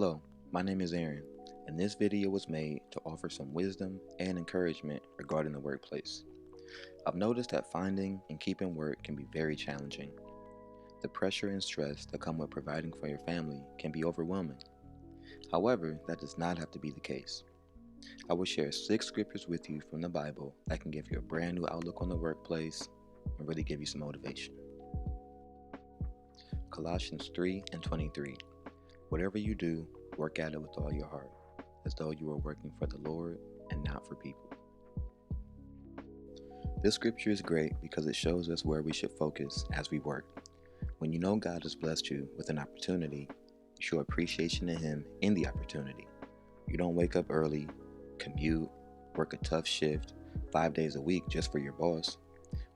Hello, my name is Aaron, and this video was made to offer some wisdom and encouragement regarding the workplace. I've noticed that finding and keeping work can be very challenging. The pressure and stress that come with providing for your family can be overwhelming. However, that does not have to be the case. I will share 6 scriptures with you from the Bible that can give you a brand new outlook on the workplace and really give you some motivation. Colossians 3:23. Whatever you do, work at it with all your heart, as though you were working for the Lord and not for people. This scripture is great because it shows us where we should focus as we work. When you know God has blessed you with an opportunity, you show appreciation to Him in the opportunity. You don't wake up early, commute, work a tough shift 5 days a week just for your boss.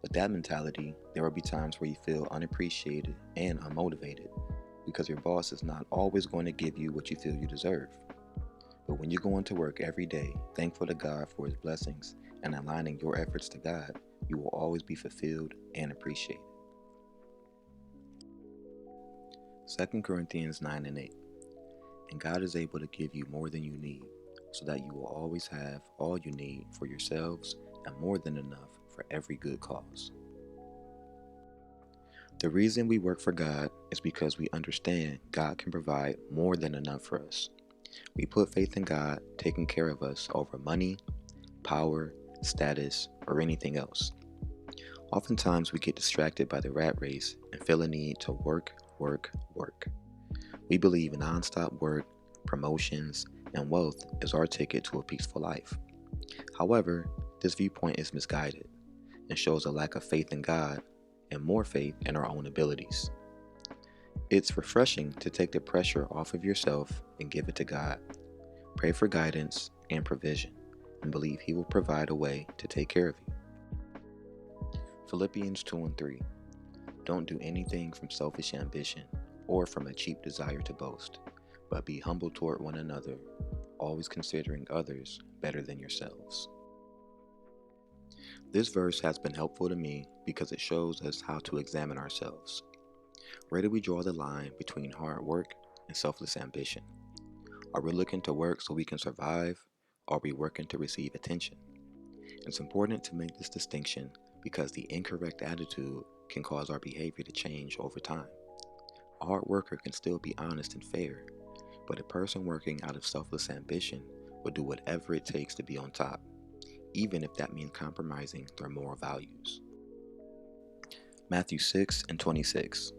With that mentality, there will be times where you feel unappreciated and unmotivated because your boss is not always going to give you what you feel you deserve. But when you go into work every day, thankful to God for His blessings and aligning your efforts to God, you will always be fulfilled and appreciated. 2 Corinthians 9:8. And God is able to give you more than you need, so that you will always have all you need for yourselves and more than enough for every good cause. The reason we work for God is because we understand God can provide more than enough for us. We put faith in God taking care of us over money, power, status, or anything else. Oftentimes we get distracted by the rat race and feel a need to work. We believe non-stop work, promotions, and wealth is our ticket to a peaceful life. However, this viewpoint is misguided and shows a lack of faith in God and more faith in our own abilities. It's refreshing to take the pressure off of yourself and give it to God. Pray for guidance and provision and believe He will provide a way to take care of you. Philippians 2:3. Don't do anything from selfish ambition or from a cheap desire to boast, but be humble toward one another, always considering others better than yourselves. This verse has been helpful to me because it shows us how to examine ourselves. Where do we draw the line between hard work and selfless ambition? Are we looking to work so we can survive, or are we working to receive attention? It's important to make this distinction because the incorrect attitude can cause our behavior to change over time. A hard worker can still be honest and fair, but a person working out of selfless ambition will do whatever it takes to be on top, even if that means compromising their moral values. Matthew 6:26.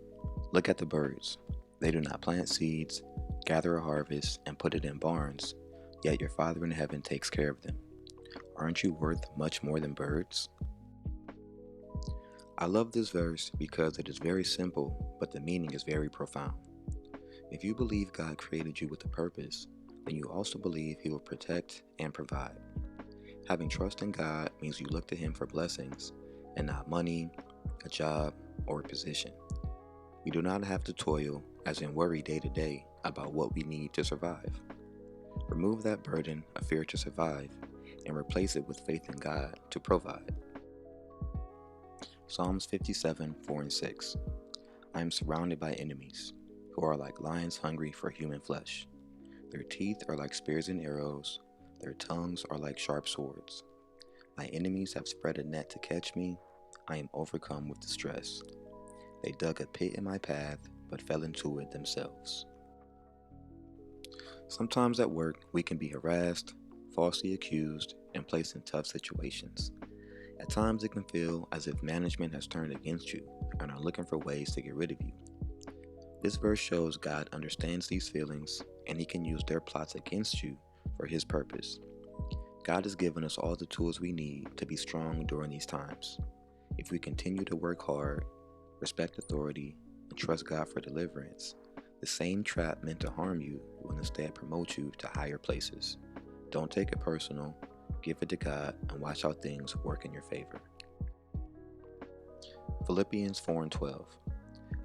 Look at the birds. They do not plant seeds, gather a harvest, and put it in barns, yet your Father in heaven takes care of them. Aren't you worth much more than birds? I love this verse because it is very simple, but the meaning is very profound. If you believe God created you with a purpose, then you also believe He will protect and provide. Having trust in God means you look to Him for blessings and not money, a job, or a position. We do not have to toil, as in worry day to day, about what we need to survive. Remove that burden of fear to survive and replace it with faith in God to provide. Psalms 57:4-6. I am surrounded by enemies, who are like lions hungry for human flesh. Their teeth are like spears and arrows, their tongues are like sharp swords. My enemies have spread a net to catch me, I am overcome with distress. They dug a pit in my path, but fell into it themselves. Sometimes at work, we can be harassed, falsely accused, and placed in tough situations. At times, it can feel as if management has turned against you and are looking for ways to get rid of you. This verse shows God understands these feelings, and He can use their plots against you for His purpose. God has given us all the tools we need to be strong during these times. If we continue to work hard, respect authority, and trust God for deliverance, the same trap meant to harm you will instead promote you to higher places. Don't take it personal, give it to God, and watch how things work in your favor. Philippians 4:12.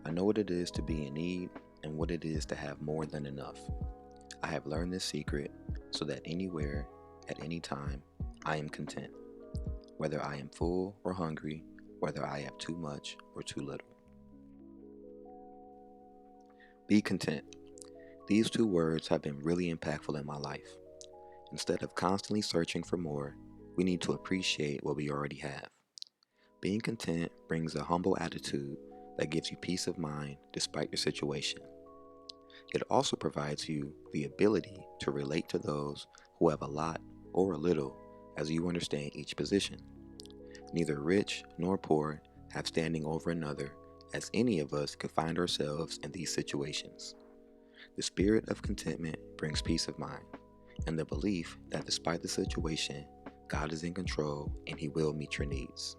I know what it is to be in need and what it is to have more than enough. I have learned this secret so that anywhere, at any time, I am content, whether I am full or hungry, whether I have too much or too little. Be content. These two words have been really impactful in my life. Instead of constantly searching for more, we need to appreciate what we already have. Being content brings a humble attitude that gives you peace of mind despite your situation. It also provides you the ability to relate to those who have a lot or a little as you understand each position. Neither rich nor poor have standing over another, as any of us could find ourselves in these situations. The spirit of contentment brings peace of mind and the belief that despite the situation, God is in control and He will meet your needs.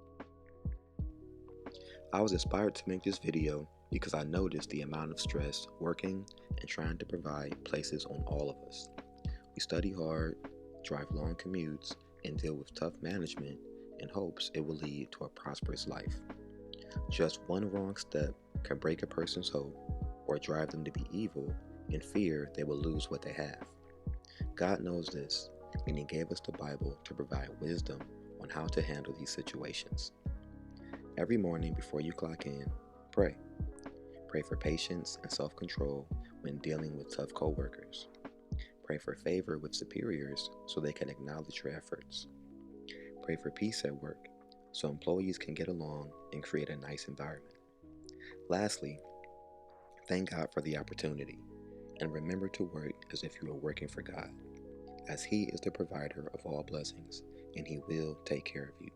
I was inspired to make this video because I noticed the amount of stress working and trying to provide places on all of us. We study hard, drive long commutes, and deal with tough management in hopes it will lead to a prosperous life. Just one wrong step can break a person's hope or drive them to be evil in fear they will lose what they have. God knows this, and He gave us the Bible to provide wisdom on how to handle these situations. Every morning before you clock in, pray. Pray for patience and self-control when dealing with tough coworkers. Pray for favor with superiors so they can acknowledge your efforts. Pray for peace at work so employees can get along and create a nice environment. Lastly, thank God for the opportunity and remember to work as if you are working for God, as He is the provider of all blessings and He will take care of you.